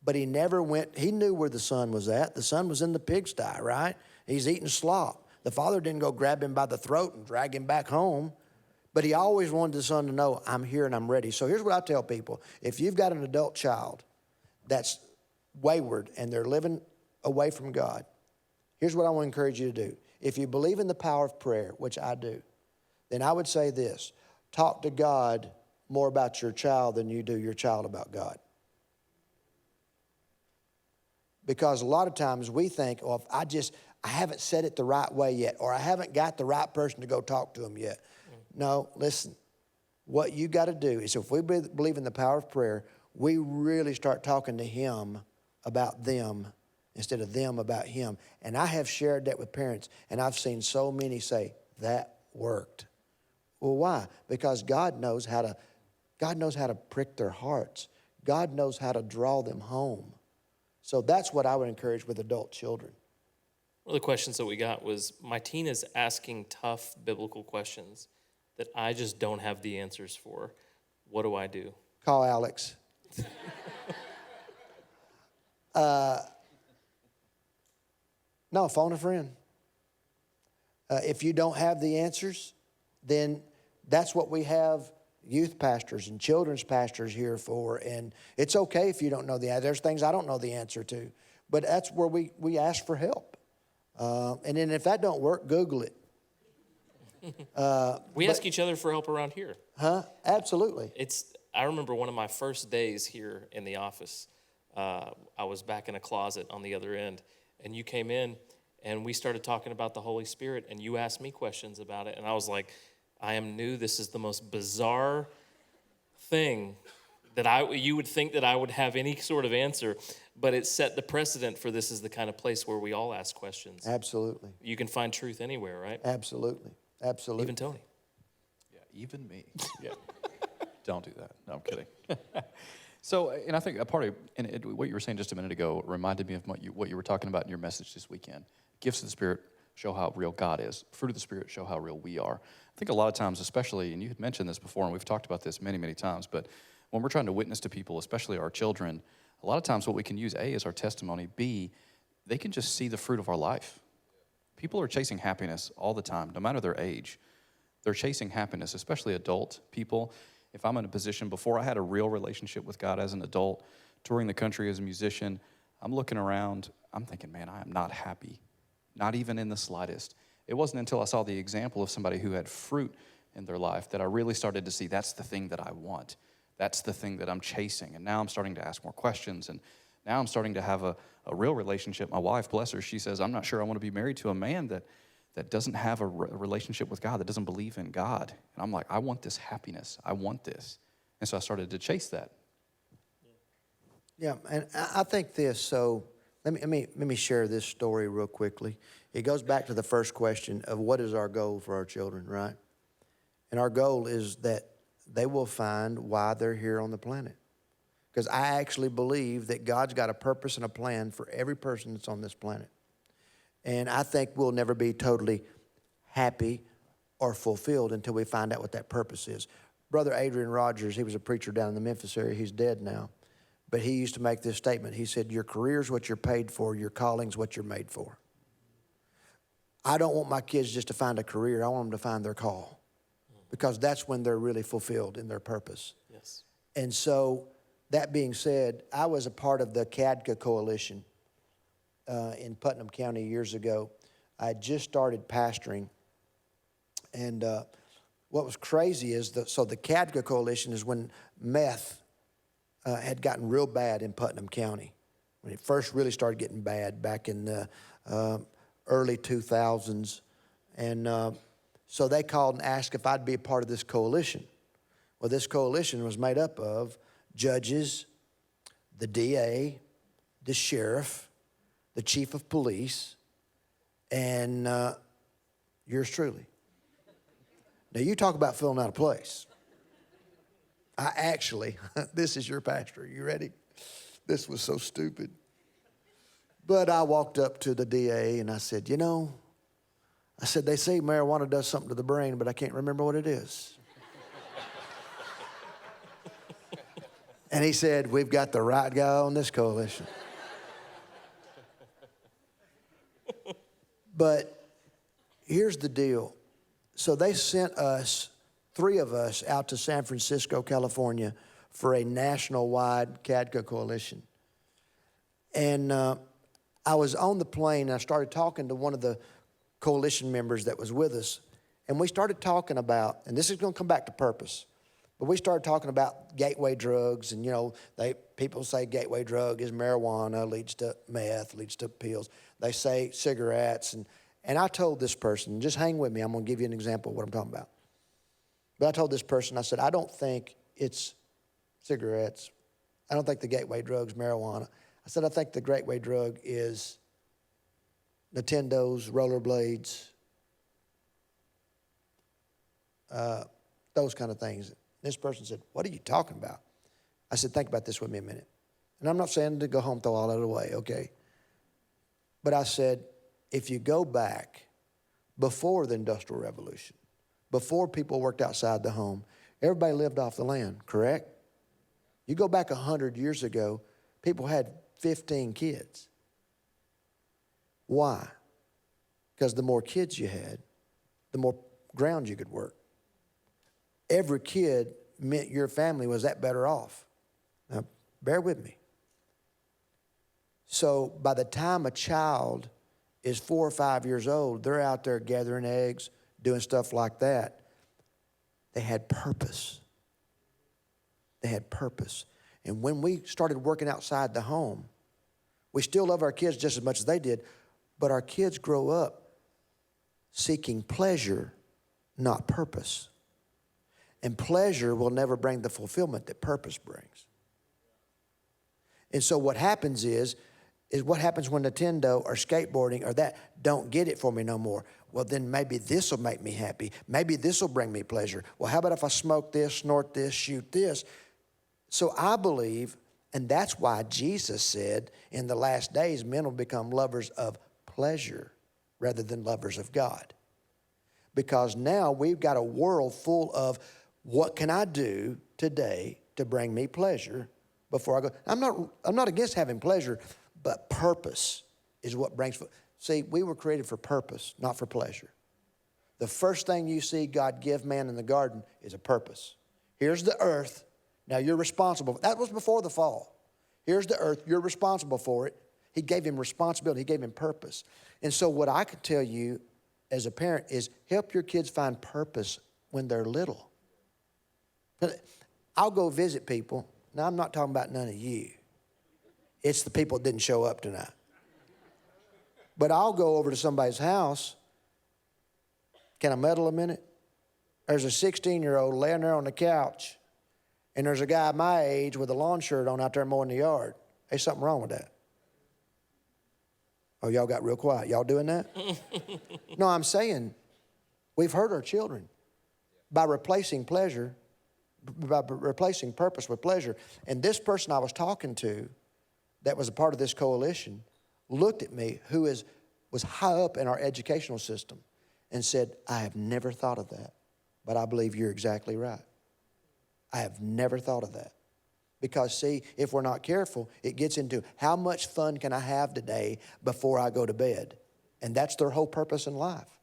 but he never went. He knew where the son was at. The son was in the pigsty, right? He's eating slop. The father didn't go grab him by the throat and drag him back home, but he always wanted the son to know, I'm here and I'm ready. So here's what I tell people. If you've got an adult child that's wayward and they're living away from God, here's what I want to encourage you to do. If you believe in the power of prayer, which I do, then I would say this: talk to God more about your child than you do your child about God. Because a lot of times we think, oh, if I haven't said it the right way yet, or I haven't got the right person to go talk to him yet. No, listen. What you got to do is, if we believe in the power of prayer, we really start talking to him about them instead of them about him. And I have shared that with parents, and I've seen so many say, that worked. Well, why? Because God knows how to prick their hearts. God knows how to draw them home. So that's what I would encourage with adult children. One of the questions that we got was, my teen is asking tough biblical questions that I just don't have the answers for. What do I do? Call Alex. No, phone a friend. If you don't have the answers, then that's what we have youth pastors and children's pastors here for. And it's okay if you don't know the answer. There's things I don't know the answer to. But that's where we ask for help. And then if that don't work, Google it. We ask each other for help around here. Huh? Absolutely. I remember one of my first days here in the office. I was back in a closet on the other end, and you came in, and we started talking about the Holy Spirit, and you asked me questions about it, and I was like, I am new. This is the most bizarre thing that you would think that I would have any sort of answer, but it set the precedent for this is the kind of place where we all ask questions. Absolutely. You can find truth anywhere, right? Absolutely. Absolutely. Even Tony. Yeah, even me. Yeah. Don't do that. No, I'm kidding. So, and I think a part of what you were saying just a minute ago reminded me of what you were talking about in your message this weekend. Gifts of the Spirit show how real God is. Fruit of the Spirit show how real we are. I think a lot of times, especially, and you had mentioned this before, and we've talked about this many, many times, but when we're trying to witness to people, especially our children, a lot of times what we can use, A, is our testimony. B, they can just see the fruit of our life. People are chasing happiness all the time, no matter their age. They're chasing happiness, especially adult people. If I'm in a position, before I had a real relationship with God as an adult, touring the country as a musician, I'm looking around, I'm thinking, man, I am not happy, not even in the slightest. It wasn't until I saw the example of somebody who had fruit in their life that I really started to see that's the thing that I want. That's the thing that I'm chasing. And now I'm starting to ask more questions, and now I'm starting to have a real relationship. My wife, bless her, she says, I'm not sure I want to be married to a man that doesn't have a relationship with God, that doesn't believe in God. And I'm like, I want this happiness. I want this. And so I started to chase that. Yeah, and I think this, so let me share this story real quickly. It goes back to the first question of what is our goal for our children, right? And our goal is that they will find why they're here on the planet. Because I actually believe that God's got a purpose and a plan for every person that's on this planet. And I think we'll never be totally happy or fulfilled until we find out what that purpose is. Brother Adrian Rogers, he was a preacher down in the Memphis area. He's dead now. But he used to make this statement. He said, your career's what you're paid for. Your calling's what you're made for. I don't want my kids just to find a career. I want them to find their call. Because that's when they're really fulfilled in their purpose. Yes. And so, that being said, I was a part of the CADCA coalition in Putnam County years ago. I had just started pastoring. And what was crazy is, the CADCA coalition is when meth had gotten real bad in Putnam County. When it first really started getting bad back in the early 2000s. And so they called and asked if I'd be a part of this coalition. Well, this coalition was made up of judges, the DA, the sheriff, the chief of police, and yours truly. Now, you talk about filling out a place. This is your pastor. You ready? This was so stupid. But I walked up to the DA and I said, they say marijuana does something to the brain, but I can't remember what it is. And he said, we've got the right guy on this coalition. But here's the deal. So they sent us, 3 of us, out to San Francisco, California for a national-wide CADCA coalition. And I was on the plane, and I started talking to one of the coalition members that was with us. And we started talking about, and this is going to come back to purpose, but we started talking about gateway drugs. And, you know, people say gateway drug is marijuana, leads to meth, leads to pills. They say cigarettes. And I told this person, just hang with me, I'm going to give you an example of what I'm talking about. But I told this person, I said, I don't think it's cigarettes. I don't think the gateway drug's marijuana. I said, I think the gateway drug is Nintendos, rollerblades, those kind of things. This person said, what are you talking about? I said, think about this with me a minute. And I'm not saying to go home, throw all that away, okay? But I said, if you go back before the Industrial Revolution, before people worked outside the home, everybody lived off the land, correct? You go back 100 years ago, people had 15 kids. Why? Because the more kids you had, the more ground you could work. Every kid meant your family was that better off. Now, bear with me. So by the time a child is 4 or 5 years old, they're out there gathering eggs, doing stuff like that. They had purpose. They had purpose. And when we started working outside the home, we still love our kids just as much as they did, but our kids grow up seeking pleasure, not purpose. And pleasure will never bring the fulfillment that purpose brings. And so what happens is what happens when Nintendo or skateboarding or that don't get it for me no more. Well, then maybe this will make me happy. Maybe this will bring me pleasure. Well, how about if I smoke this, snort this, shoot this? So I believe, and that's why Jesus said in the last days, men will become lovers of pleasure rather than lovers of God. Because now we've got a world full of what can I do today to bring me pleasure before I go. I'm not against having pleasure, but purpose is what brings. See, we were created for purpose, not for pleasure. The first thing you see God give man in the garden is a purpose. Here's the earth. Now you're responsible. That was before the fall. Here's the earth. You're responsible for it. He gave him responsibility. He gave him purpose. And so what I could tell you as a parent is help your kids find purpose when they're little. I'll go visit people. Now, I'm not talking about none of you. It's the people that didn't show up tonight. But I'll go over to somebody's house. Can I meddle a minute? There's a 16-year-old laying there on the couch, and there's a guy my age with a lawn shirt on out there mowing the yard. There's something wrong with that. Oh, y'all got real quiet. Y'all doing that? No, I'm saying we've hurt our children by replacing pleasure, by replacing purpose with pleasure. And this person I was talking to that was a part of this coalition looked at me, who was high up in our educational system, and said, I have never thought of that, but I believe you're exactly right. I have never thought of that. Because, see, if we're not careful, it gets into how much fun can I have today before I go to bed? And that's their whole purpose in life.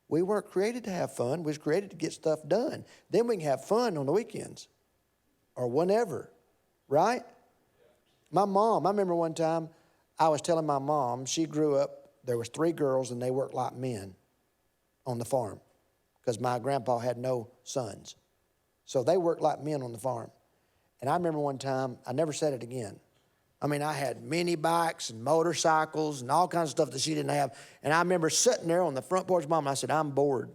We weren't created to have fun. We was created to get stuff done. Then we can have fun on the weekends or whenever, right? My mom, I remember one time I was telling my mom, she grew up, there was 3 girls and they worked like men on the farm because my grandpa had no sons. So they worked like men on the farm. And I remember one time, I never said it again. I mean, I had mini bikes and motorcycles and all kinds of stuff that she didn't have. And I remember sitting there on the front porch of Mom, and I said, I'm bored.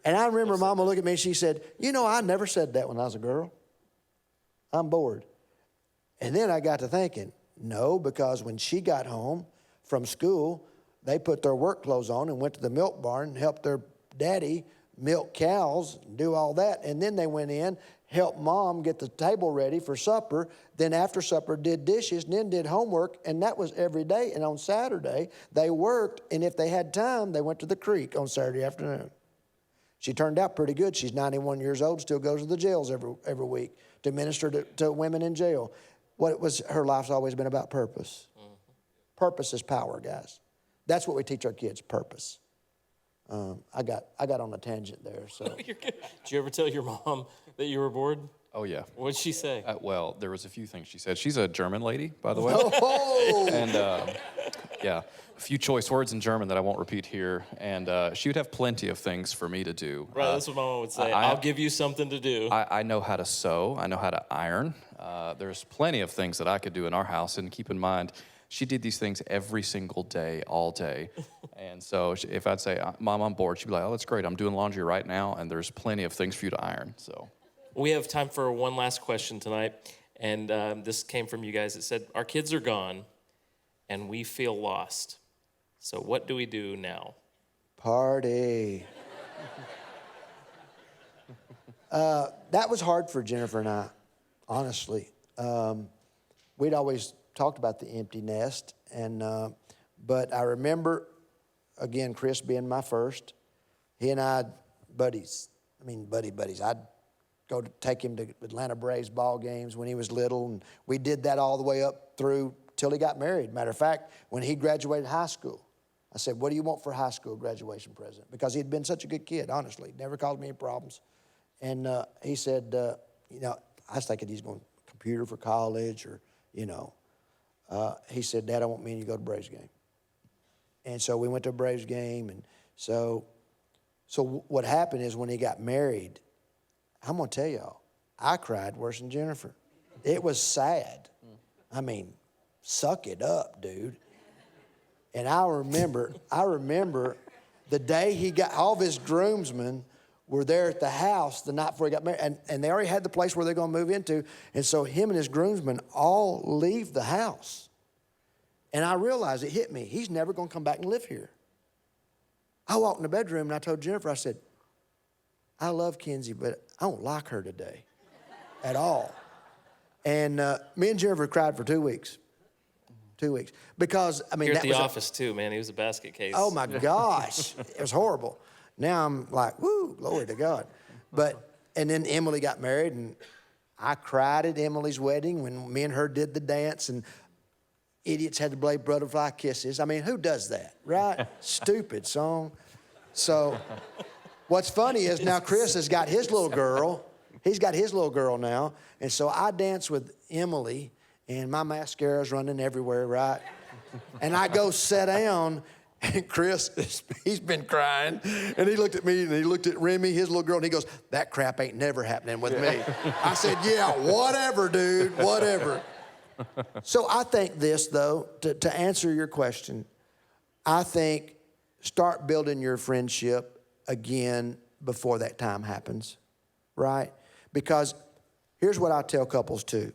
And I remember Mama looked at me and she said, you know, I never said that when I was a girl. I'm bored. And then I got to thinking, no, because when she got home from school, they put their work clothes on and went to the milk barn and helped their daddy milk cows, do all that. And then they went in, helped Mom get the table ready for supper. Then after supper did dishes and then did homework. And that was every day. And on Saturday, they worked. And if they had time, they went to the creek on Saturday afternoon. She turned out pretty good. She's 91 years old, still goes to the jails every week to minister to women in jail. Her life's always been about purpose. Mm-hmm. Purpose is power, guys. That's what we teach our kids, purpose. I got on a tangent there. So, You're good. Did you ever tell your mom that you were bored? Oh, yeah. What'd she say? Well, there was a few things she said. She's a German lady, by the way. oh, And, yeah, a few choice words in German that I won't repeat here. And she would have plenty of things for me to do. Right, that's what my mom would say. I'll give you something to do. I know how to sew. I know how to iron. There's plenty of things that I could do in our house. And keep in mind, she did these things every single day, all day. And so if I'd say, Mom, I'm bored, she'd be like, oh, that's great. I'm doing laundry right now, and there's plenty of things for you to iron. So we have time for one last question tonight. And this came from you guys. It said, our kids are gone, and we feel lost. So what do we do now? Party. That was hard for Jennifer and I, honestly. We'd always talked about the empty nest, but I remember, again, Chris being my first. He and I, buddies. I'd go to take him to Atlanta Braves ball games when he was little, and we did that all the way up through till he got married. Matter of fact, when he graduated high school, I said, what do you want for high school graduation present? Because he'd been such a good kid, honestly. Never caused me any problems. And he said, I was thinking he's going to computer for college or, he said, Dad, I want me and you to go to a Braves game. And so we went to a Braves game. And so what happened is when he got married, I'm going to tell y'all, I cried worse than Jennifer. It was sad. I mean, suck it up, dude. And I remember the day he got, all of his groomsmen were there at the house the night before he got married. And they already had the place where they're going to move into. And so him and his groomsmen all leave the house. And I realized it hit me. He's never going to come back and live here. I walked in the bedroom and I told Jennifer, I said, I love Kenzie, but I don't like her today at all. And me and Jennifer cried for 2 weeks. 2 weeks. Because, I mean, Here at that the was office, too, man. He was a basket case. Oh, my gosh. It was horrible. Now I'm like, woo, glory to God. And then Emily got married, and I cried at Emily's wedding when me and her did the dance, and idiots had to play Butterfly Kisses. I mean, who does that, right? Stupid song. So what's funny is now Chris has got his little girl. He's got his little girl now. And so I dance with Emily, and my mascara's running everywhere, right? And I go sit down, and Chris, he's been crying. And he looked at me, and he looked at Remy, his little girl, and he goes, that crap ain't never happening with me. I said, yeah, whatever, dude, whatever. So I think this, though, to answer your question, I think start building your friendship again before that time happens, right? Because here's what I tell couples, too.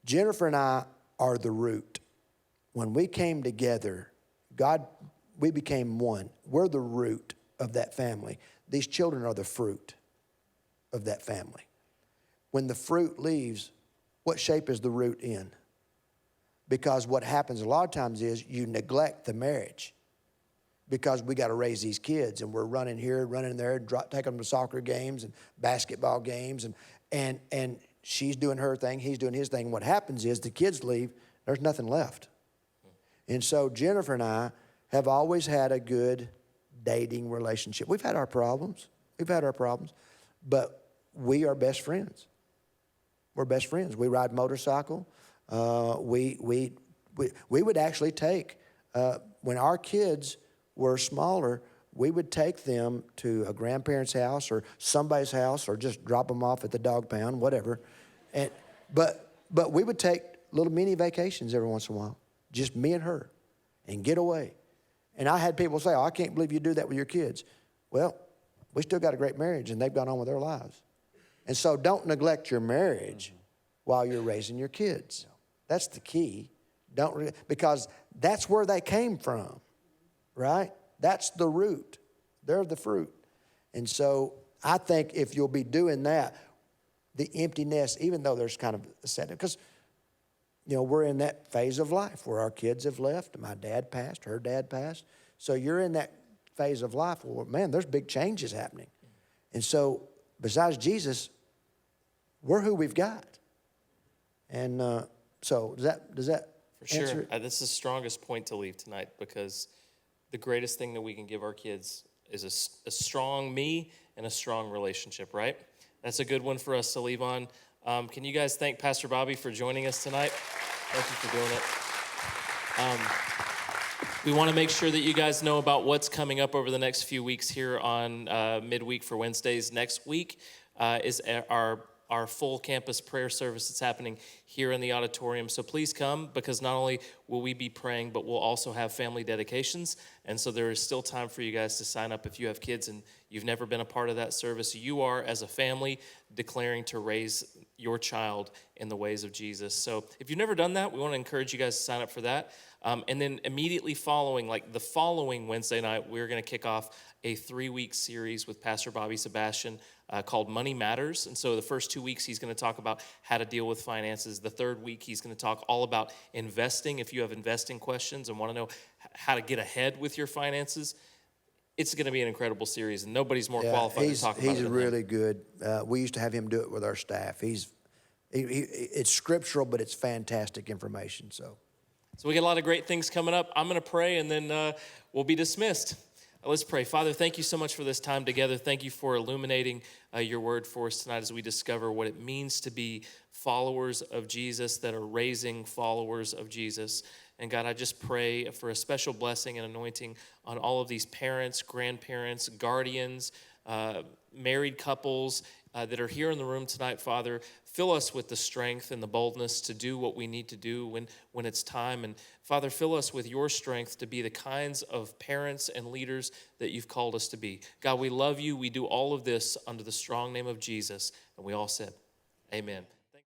Jennifer and I are the root. When we came together, we became one. We're the root of that family. These children are the fruit of that family. When the fruit leaves, what shape is the root in? Because what happens a lot of times is you neglect the marriage because we got to raise these kids, and we're running here, running there, taking them to soccer games and basketball games, and she's doing her thing, he's doing his thing. What happens is the kids leave, there's nothing left. And so Jennifer and I have always had a good dating relationship. We've had our problems, but we are best friends. We're best friends. We ride motorcycle. We would actually take, when our kids were smaller, we would take them to a grandparent's house or somebody's house or just drop them off at the dog pound, whatever. But we would take little mini vacations every once in a while, just me and her, and get away. And I had people say, oh, I can't believe you do that with your kids. Well, we still got a great marriage, and they've gone on with their lives. And so don't neglect your marriage while you're raising your kids. That's the key. Because that's where they came from, right? That's the root. They're the fruit. And so I think if you'll be doing that, the empty nest, even though there's kind of a setting, because, we're in that phase of life where our kids have left. My dad passed, her dad passed. So you're in that phase of life, well, man, there's big changes happening. And so besides Jesus, we're who we've got. And so does that For sure. answer it? This is the strongest point to leave tonight, because the greatest thing that we can give our kids is a strong me and a strong relationship, right? That's a good one for us to leave on. Can you guys thank Pastor Bobby for joining us tonight? Thank you for doing it. We want to make sure that you guys know about what's coming up over the next few weeks here on midweek for Wednesdays. Next week is our full campus prayer service that's happening here in the auditorium. So please come, because not only will we be praying, but we'll also have family dedications. And so there is still time for you guys to sign up if you have kids and you've never been a part of that service. You are, as a family, declaring to raise your child in the ways of Jesus. So if you've never done that, we want to encourage you guys to sign up for that. And then immediately following, like the following Wednesday night, we're going to kick off a 3-week series with Pastor Bobby Sebastian called Money Matters. And so the first 2 weeks, he's going to talk about how to deal with finances. The third week, he's going to talk all about investing. If you have investing questions and want to know how to get ahead with your finances, it's going to be an incredible series, and nobody's more qualified to talk about it. He's than really him. good. We used to have him do it with our staff. It's scriptural, but it's fantastic information. So we got a lot of great things coming up. I'm going to pray, and then we'll be dismissed. Let's pray. Father, thank you so much for this time together. Thank you for illuminating your word for us tonight as we discover what it means to be followers of Jesus that are raising followers of Jesus. And God, I just pray for a special blessing and anointing on all of these parents, grandparents, guardians, married couples that are here in the room tonight, Father. Fill us with the strength and the boldness to do what we need to do when it's time. And Father, fill us with your strength to be the kinds of parents and leaders that you've called us to be. God, we love you. We do all of this under the strong name of Jesus. And we all said, amen.